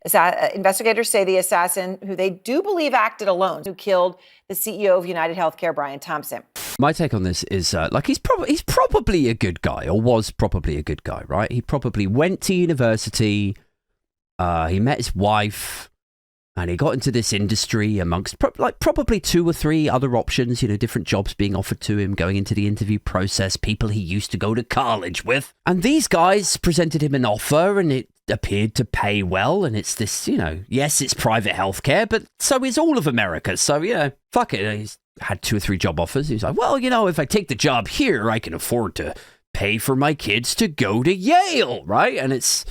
Investigators say the assassin, who they do believe acted alone, who killed the CEO of United Healthcare, Brian Thompson. My take on this is he's probably a good guy, or was probably a good guy, right? He probably went to university, he met his wife, and he got into this industry amongst probably 2 or 3 other options, different jobs being offered to him, going into the interview process, people he used to go to college with. And these guys presented him an offer, and it appeared to pay well. And it's this, yes, it's private healthcare, but so is all of America. So, fuck it. He's had 2 or 3 job offers. He's like, well, if I take the job here, I can afford to pay for my kids to go to Yale, right? And it's,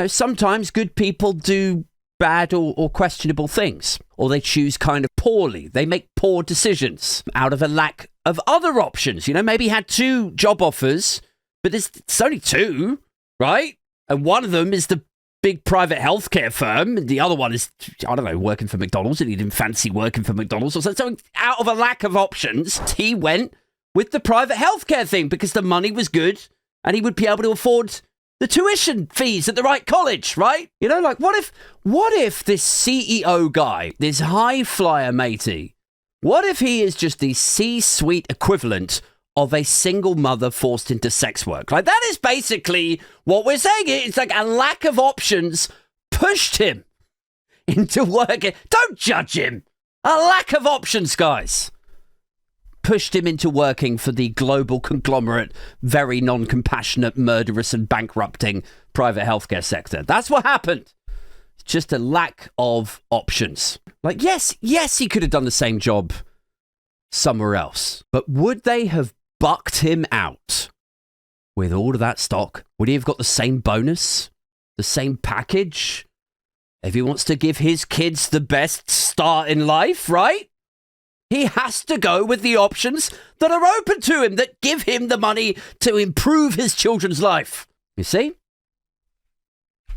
sometimes good people do bad or questionable things, or they choose kind of poorly. They make poor decisions out of a lack of other options. Maybe he had 2 job offers, but it's only 2, right? And one of them is the big private healthcare firm, and the other one is, I don't know, working for McDonald's, and he didn't fancy working for McDonald's or something. So out of a lack of options, he went with the private healthcare thing because the money was good and he would be able to afford the tuition fees at the right college, right? What if this CEO guy, this high flyer matey, what if he is just the C-suite equivalent of a single mother forced into sex work? That is basically what we're saying. It's like a lack of options pushed him into working. Don't judge him. A lack of options, guys, pushed him into working for the global conglomerate, very non-compassionate, murderous and bankrupting private healthcare sector. That's what happened. Just a lack of options. Yes, he could have done the same job somewhere else, but would they have bucked him out with all of that stock? Would he have got the same bonus, the same package, if he wants to give his kids the best start in life, right? He has to go with the options that are open to him, that give him the money to improve his children's life. You see?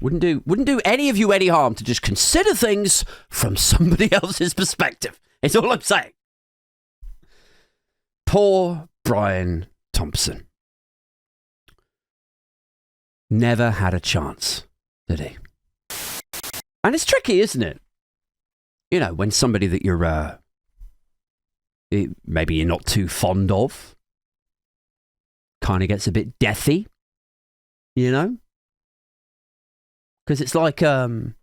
Wouldn't do any of you any harm to just consider things from somebody else's perspective. It's all I'm saying. Poor Brian Thompson. Never had a chance, did he? And it's tricky, isn't it? When somebody that you're maybe you're not too fond of kind of gets a bit deathy, because it's like, I'm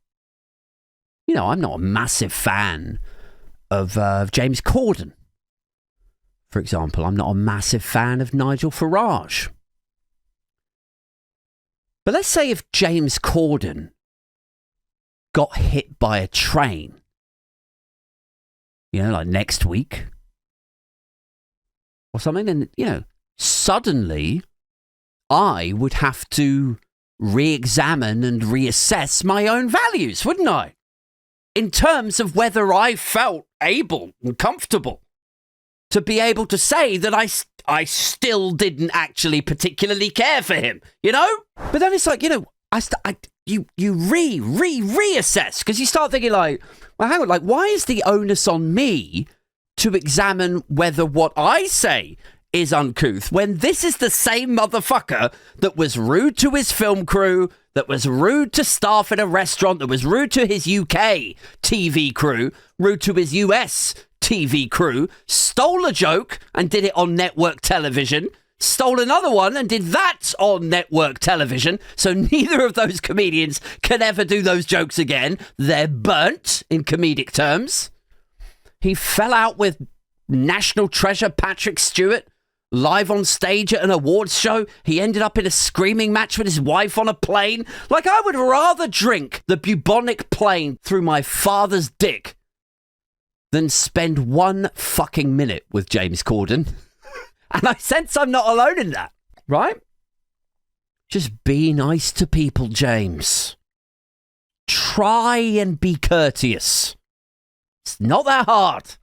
not a massive fan of James Corden, for example. I'm not a massive fan of Nigel Farage. But let's say if James Corden got hit by a train, next week or something, then, suddenly I would have to re-examine and reassess my own values, wouldn't I? In terms of whether I felt able and comfortable to be able to say that I still didn't actually particularly care for him, But then it's like, you reassess, because you start thinking well, hang on, why is the onus on me to examine whether what I say is uncouth when this is the same motherfucker that was rude to his film crew, that was rude to staff in a restaurant, that was rude to his UK TV crew, rude to his US TV crew, stole a joke and did it on network television, stole another one and did that on network television, so neither of those comedians can ever do those jokes again. They're burnt in comedic terms. He fell out with national treasure Patrick Stewart live on stage at an awards show. He ended up in a screaming match with his wife on a plane. I would rather drink the bubonic plain through my father's dick than spend 1 fucking minute with James Corden. And I sense I'm not alone in that, right? Just be nice to people, James. Try and be courteous. It's not that hard.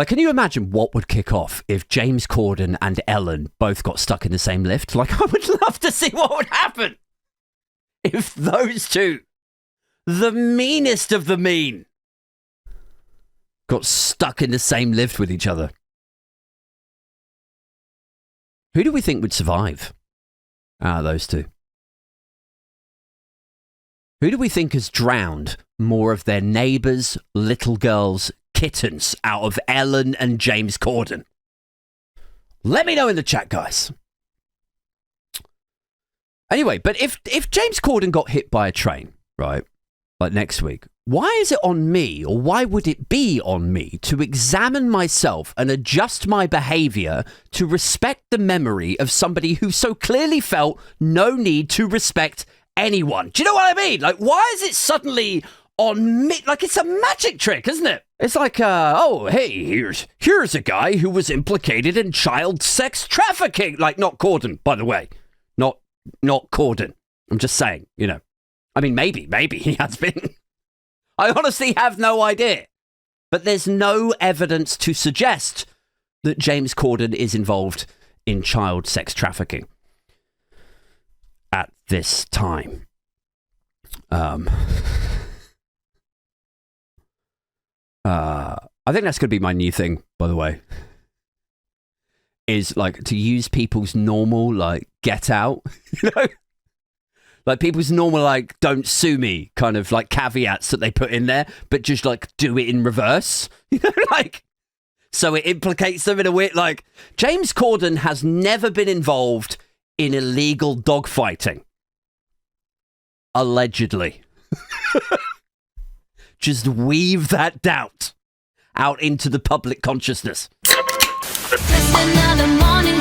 Can you imagine what would kick off if James Corden and Ellen both got stuck in the same lift? I would love to see what would happen if those two, the meanest of the mean, got stuck in the same lift with each other. Who do we think would survive out of those two? Who do we think has drowned more of their neighbours' little girls' kittens out of Ellen and James Corden? Let me know in the chat, guys. Anyway, but if James Corden got hit by a train, right, like next week, why is it on me, or why would it be on me to examine myself and adjust my behaviour to respect the memory of somebody who so clearly felt no need to respect anyone? Do you know what I mean? Like, why is it suddenly on me? Like, it's a magic trick, isn't it? It's like, oh, hey, here's a guy who was implicated in child sex trafficking. Like, not Corden, by the way. Not Corden. I'm just saying, you know. I mean, maybe he has been. I honestly have no idea. But there's no evidence to suggest that James Corden is involved in child sex trafficking at this time. I think that's going to be my new thing, by the way, is like to use people's normal, like, get out, you know, like people's normal, like, don't sue me kind of like caveats that they put in there, but just like do it in reverse, you know, like, so it implicates them in a way. Like, James Corden has never been involved in illegal dogfighting. Allegedly. Just weave that doubt out into the public consciousness. Just another morning